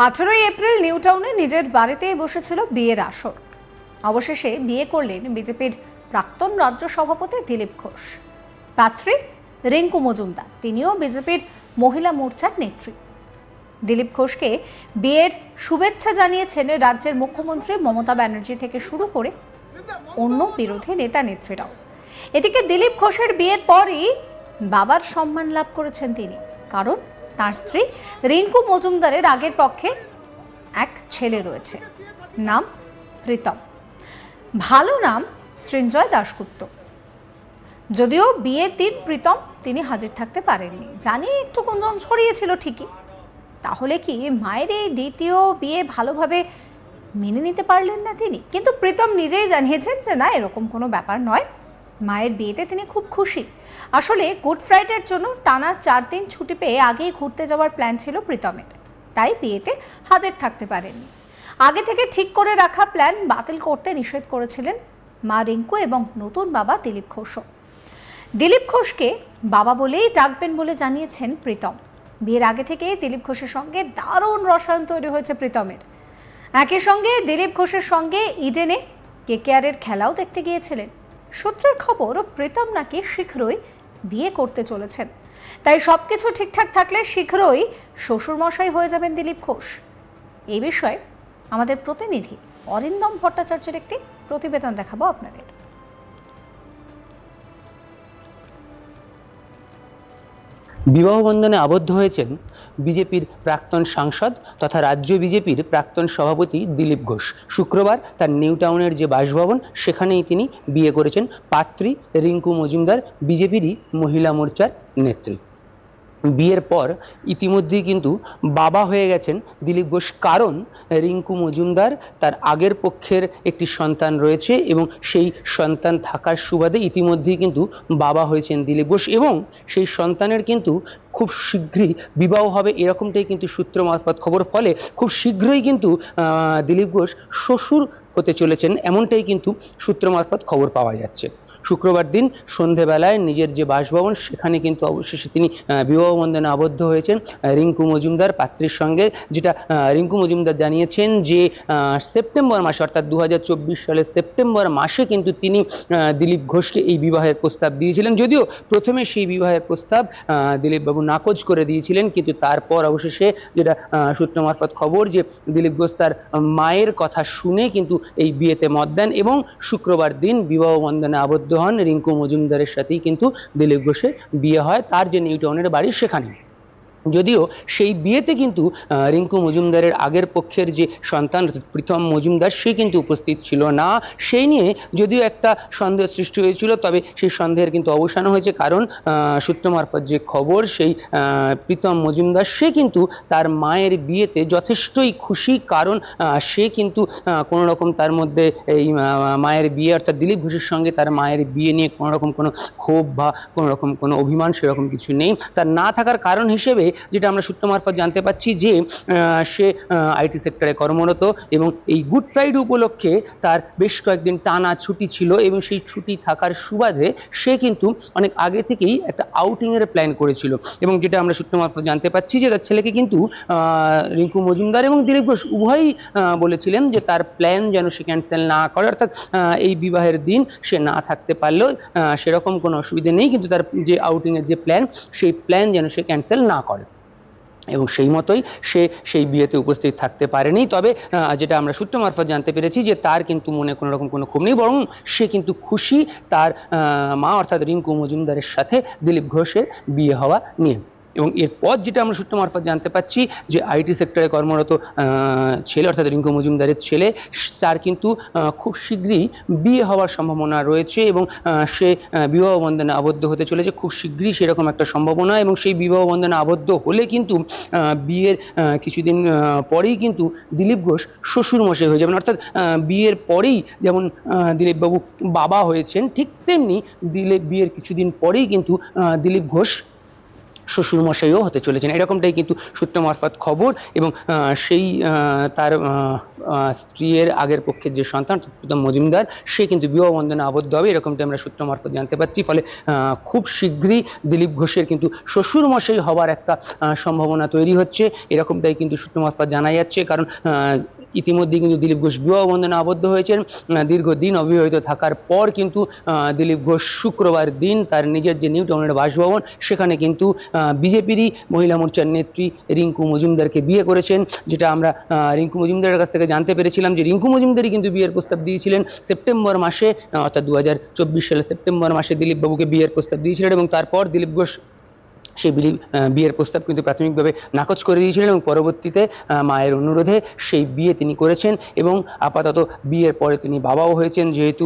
18 April new টাউনে নিজের বাড়িতেই বসেছিল বিয়ের আসর। অবশেষে বিয়ে করলেন বিজেপির প্রাক্তন রাজ্য সভাপতি দিলীপ ঘোষ। পাত্রী রিঙ্কু মজুমদার, তিনিও বিজেপির মহিলা মোর্চার নেত্রী। দিলীপ ঘোষকে বিয়ের শুভেচ্ছা জানিয়েছেন রাজ্যের মুখ্যমন্ত্রী মমতা ব্যানার্জি থেকে শুরু করে অন্য বিরোধী নেতা নেত্রীরাও। এদিকে দিলীপ ঘোষের বিয়ের পরই বাবার সম্মান লাভ করেছেন তিনি, কারণ তার স্ত্রী রিঙ্কু মজুমদারের আগের পক্ষে এক ছেলে রয়েছে, নাম প্রীতম, ভালো নাম সৃঞ্জয় দাশগুপ্ত। যদিও বিয়ের দিন প্রীতম তিনি হাজির থাকতে পারেননি, জানি একটু গুঞ্জন ছড়িয়েছিল ঠিকই। তাহলে কি মায়ের এই দ্বিতীয় বিয়ে ভালোভাবে মেনে নিতে পারলেন না তিনি? কিন্তু প্রীতম নিজেই জানিয়েছেন যে না, এরকম কোনো ব্যাপার নয়, মায়ের বিয়েতে তিনি খুব খুশি। আসলে গুড ফ্রাইডের জন্য টানা 4 দিন ছুটি পেয়ে আগেই ঘুরতে যাওয়ার প্ল্যান ছিল প্রীতমের, তাই বিয়েতে হাজির থাকতে পারেননি। আগে থেকে ঠিক করে রাখা প্ল্যান বাতিল করতে নিষেধ করেছিলেন মা রিঙ্কু এবং নতুন বাবা দিলীপ ঘোষও। দিলীপ ঘোষকে বাবা বলেই ডাকবেন বলে জানিয়েছেন প্রীতম। বিয়ের আগে থেকে দিলীপ ঘোষের সঙ্গে দারুণ রসায়ন তৈরি হয়েছে প্রীতমের। একই সঙ্গে দিলীপ ঘোষের সঙ্গে ইডেনে কেকেআরের খেলাও দেখতে গিয়েছিলেন। সূত্রের খবর, প্রীতম নাকি শীঘ্রই বিয়ে করতে চলেছেন, তাই সবকিছু ঠিকঠাক থাকলে শীঘ্রই শ্বশুরমশাই হয়ে যাবেন দিলীপ ঘোষ। এই বিষয়ে আমাদের প্রতিনিধি অরিন্দম ভট্টাচার্যের একটি প্রতিবেদন দেখাবো আপনাদের। বিবাহ বন্ধনে আবদ্ধ হয়েছেন বিজেপির প্রাক্তন সাংসদ তথা রাজ্য বিজেপির প্রাক্তন সভাপতি দিলীপ ঘোষ। শুক্রবার তার নিউ টাউনের যে বাসভবন, সেখানেই তিনি বিয়ে করেছেন পাত্রী রিঙ্কু মজুমদার, বিজেপিরই মহিলা মোর্চার নেত্রী। বিয়ের পর ইতিমধ্যেই কিন্তু বাবা হয়ে গেছেন দিলীপ ঘোষ, কারণ রিঙ্কু মজুমদার তার আগের পক্ষের একটি সন্তান রয়েছে এবং সেই সন্তান থাকার সুবাদে ইতিমধ্যেই কিন্তু বাবা হয়েছেন দিলীপ ঘোষ এবং সেই সন্তানের কিন্তু খুব শীঘ্রই বিবাহ হবে, এরকমটাই কিন্তু সূত্র মারফত খবর। ফলে খুব শীঘ্রই কিন্তু দিলীপ ঘোষ শ্বশুর হতে চলেছেন, এমনটাই কিন্তু সূত্র মারফত খবর পাওয়া যাচ্ছে। শুক্রবার দিন সন্ধেবেলায় নিজের যে বাসভবন, সেখানে কিন্তু অবশেষে তিনি বিবাহ বন্ধনে আবদ্ধ হয়েছেন রিঙ্কু মজুমদার পাত্রীর সঙ্গে। যেটা রিঙ্কু মজুমদার জানিয়েছেন যে সেপ্টেম্বর মাসে, অর্থাৎ 2024 সালের সেপ্টেম্বর মাসে কিন্তু তিনি দিলীপ ঘোষকে এই বিবাহের প্রস্তাব দিয়েছিলেন। যদিও প্রথমে সেই বিবাহের প্রস্তাব দিলীপবাবু নাকচ করে দিয়েছিলেন, কিন্তু তারপর অবশেষে যেটা সূত্র মারফত খবর, যে দিলীপ ঘোষ তার মায়ের কথা শুনে কিন্তু এই বিয়েতে মত দেন এবং শুক্রবার দিন বিবাহ বন্ধনে আবদ্ধ হন রিঙ্কু মজুমদারের সাথেই কিন্তু দিলীপ ঘোষের বিয়ে হয় তার যে নিউ টাউনের বাড়ি সেখানে। যদিও সেই বিয়েতে কিন্তু রিঙ্কু মজুমদারের আগের পক্ষের যে সন্তান প্রীতম মজুমদার, সে কিন্তু উপস্থিত ছিল না। সেই নিয়ে যদিও একটা সন্দেহ সৃষ্টি হয়েছিল, তবে সেই সন্দেহের কিন্তু অবসান হয়েছে, কারণ সূত্র মারফত যে খবর, সেই প্রীতম মজুমদার সে কিন্তু তার মায়ের বিয়েতে যথেষ্টই খুশি, কারণ সে কিন্তু কোনো রকম তার মধ্যে এই মায়ের বিয়ে, অর্থাৎ দিলীপ ঘোষের সঙ্গে তার মায়ের বিয়ে নিয়ে কোনো রকম কোনো ক্ষোভ বা কোনো রকম কোনো অভিমান সেরকম কিছু নেই। তার না থাকার কারণ হিসেবে যেটা আমরা সূত্র মারফত জানতে পাচ্ছি, যে সে আইটি সেক্টরে কর্মরত এবং এই গুড ফ্রাইডে উপলক্ষে তার বেশ কয়েকদিন টানা ছুটি ছিল এবং সেই ছুটি থাকার সুবাদে সে কিন্তু অনেক আগে থেকেই একটা আউটিংয়ের প্ল্যান করেছিল। এবং যেটা আমরা সূত্র মারফত জানতে পাচ্ছি যে তার ছেলেকে কিন্তু রিঙ্কু মজুমদার এবং দিলীপ ঘোষ উভয়ই বলেছিলেন যে তার প্ল্যান যেন সে ক্যান্সেল না করে, অর্থাৎ এই বিবাহের দিন সে না থাকতে পারলেও সেরকম কোনো অসুবিধা নেই, কিন্তু তার যে আউটিংয়ের যে প্ল্যান, সেই প্ল্যান যেন সে ক্যান্সেল না করে। এবং সেই মতোই সে সেই বিয়েতে উপস্থিত থাকতে পারেনি। তবে যেটা আমরা সূত্র মারফত জানতে পেরেছি, যে তার কিন্তু মনে কোনো রকম কোনো ক্ষোভ নেই, বরং সে কিন্তু খুশি তার মা অর্থাৎ রিঙ্কু মজুমদারের সাথে দিলীপ ঘোষের বিয়ে হওয়া নিয়ে। এবং এরপর যেটা আমরা সূত্র মারফত জানতে পাচ্ছি, যে আইটি সেক্টরে কর্মরত ছেলে অর্থাৎ রিঙ্কু মজুমদারের ছেলে, তার কিন্তু খুব শীঘ্রই বিয়ে হওয়ার সম্ভাবনা রয়েছে এবং সে বিবাহ বন্ধনে আবদ্ধ হতে চলেছে খুব শীঘ্রই, সেরকম একটা সম্ভাবনা। এবং সেই বিবাহ বন্ধনে আবদ্ধ হলে কিন্তু বিয়ের কিছুদিন পরেই কিন্তু দিলীপ ঘোষ শ্বশুরমশাই হয়ে যাবেন, অর্থাৎ বিয়ের পরেই যেমন দিলীপবাবু বাবা হয়েছেন, ঠিক তেমনি বিয়ের কিছুদিন পরেই কিন্তু দিলীপ ঘোষ শ্বশুরমশাইও হতে চলেছেন, এরকমটাই কিন্তু সূত্র মারফত খবর। এবং সেই তার স্ত্রীর আগের পক্ষের যে সন্তান প্রীতম মজুমদার, সে কিন্তু বিবাহ বন্ধনে আবদ্ধ হবে, এরকমটা আমরা সূত্র মারফত জানতে পারছি। ফলে খুব শীঘ্রই দিলীপ ঘোষের কিন্তু শ্বশুরমশাই হবার একটা সম্ভাবনা তৈরি হচ্ছে, এরকমটাই কিন্তু সূত্র মারফত জানা যাচ্ছে। কারণ ইতিমধ্যে কিন্তু দিলীপ ঘোষ বিবাহ বন্ধনে আবদ্ধ হয়েছেন। দীর্ঘদিন অবিবাহিত থাকার পর কিন্তু দিলীপ ঘোষ শুক্রবার দিন তার নিজের যে নিউ টাউনের বাসভবন, সেখানে কিন্তু বিজেপিরই মহিলা মোর্চার নেত্রী রিঙ্কু মজুমদারকে বিয়ে করেছেন। যেটা আমরা রিঙ্কু মজুমদারের কাছ থেকে জানতে পেরেছিলাম যে রিঙ্কু মজুমদারই কিন্তু বিয়ের প্রস্তাব দিয়েছিলেন সেপ্টেম্বর মাসে, অর্থাৎ 2024 সালের সেপ্টেম্বর মাসে দিলীপ বাবুকে বিয়ের প্রস্তাব দিয়েছিলেন। এবং তারপর দিলীপ ঘোষ সেই বিয়ের প্রস্তাব কিন্তু প্রাথমিকভাবে নাকচ করে দিয়েছিলেন এবং পরবর্তীতে মায়ের অনুরোধে সেই বিয়ে তিনি করেছেন। এবং আপাতত বিয়ের পরে তিনি বাবাও হয়েছেন, যেহেতু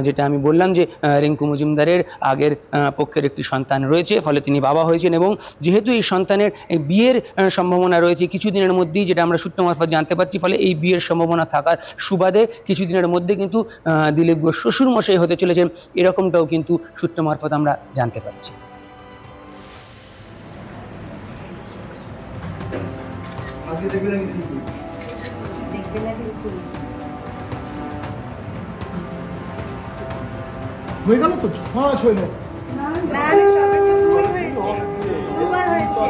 যেটা আমি বললাম যে রিঙ্কু মজুমদারের আগের পক্ষের একটি সন্তান রয়েছে, ফলে তিনি বাবা হয়েছেন। এবং যেহেতু এই সন্তানের বিয়ের সম্ভাবনা রয়েছে কিছুদিনের মধ্যেই, যেটা আমরা সূত্র মারফত জানতে পারছি, ফলে এই বিয়ের সম্ভাবনা থাকার সুবাদে কিছুদিনের মধ্যে কিন্তু দিলীপ ঘোষ শ্বশুরমশাই হতে চলেছেন, এরকমটাও কিন্তু সূত্র মারফত আমরা জানতে পারছি। হয়ে গেল তো 5 হইল না রে সবে তো 2 হয়েছে, দুবার হয়েছে।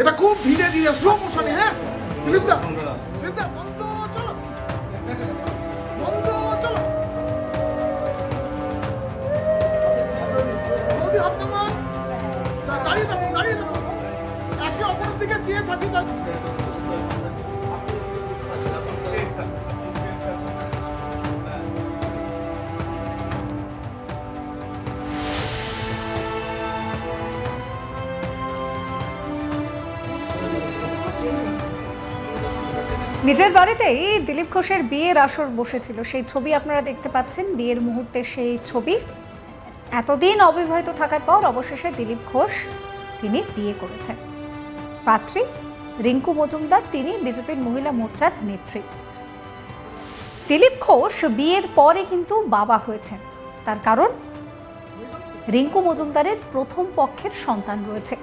এটা খুব ধীরে ধীরে স্লো মোশনে। হ্যাঁ দিলীপ দা বন্ধ, চলো বন্ধ, চলো নদী হাত নামা, দাঁড়িয়ে থাকি, দাঁড়িয়ে থাকি, একে অপরের দিকে চেয়ে থাকি। নিজের বাড়িতেই দিলীপ ঘোষের বিয়ের আসর বসেছিল, সেই ছবি আপনারা দেখতে পাচ্ছেন, বিয়ের মুহূর্তে সেই ছবি। এতদিন অবিবাহিত থাকার পর অবশেষে দিলীপ ঘোষ তিনি বিয়ে করেছেন। পাত্রী রিঙ্কু মজুমদার, তিনি বিজেপির মহিলা মোর্চার নেত্রী। দিলীপ ঘোষ বিয়ের পরে কিন্তু বাবা হয়েছেন, তার কারণ রিঙ্কু মজুমদারের প্রথম পক্ষের সন্তান রয়েছে।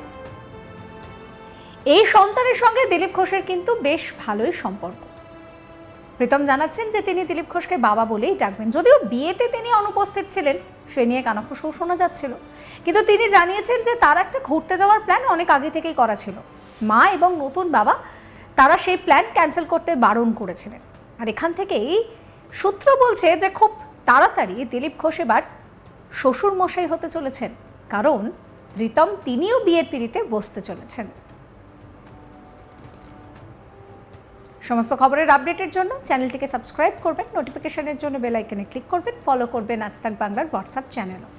এই সন্তানের সঙ্গে দিলীপ ঘোষের কিন্তু বেশ ভালোই সম্পর্ক। প্রীতম জানাচ্ছেন যে তিনি দিলীপ ঘোষকে বাবা বলেই ডাকবেন, যদিও বিয়েতে তিনি অনুপস্থিত ছিলেন, সে নিয়ে কানাফুসু শোনা যাচ্ছিল। কিন্তু তিনি জানিয়েছেন যে তার একটা ঘুরতে যাওয়ার প্ল্যান অনেক আগে থেকেই করা ছিল, মা এবং নতুন বাবা তারা সেই প্ল্যান ক্যান্সেল করতে বারণ করেছিলেন। আর এখান থেকেই সূত্র বলছে যে খুব তাড়াতাড়ি দিলীপ ঘোষ এবার শ্বশুর মশাই হতে চলেছেন, কারণ প্রীতম তিনিও বিয়ের পিঁড়িতে বসতে চলেছেন। সমস্ত খবরের আপডেটের জন্য চ্যানেলটিকে সাবস্ক্রাইব করবেন, নোটিফিকেশনের জন্য বেল আইকনে ক্লিক করবেন, ফলো করবেন আজ তাক বাংলার হোয়াটসঅ্যাপ চ্যানেলও।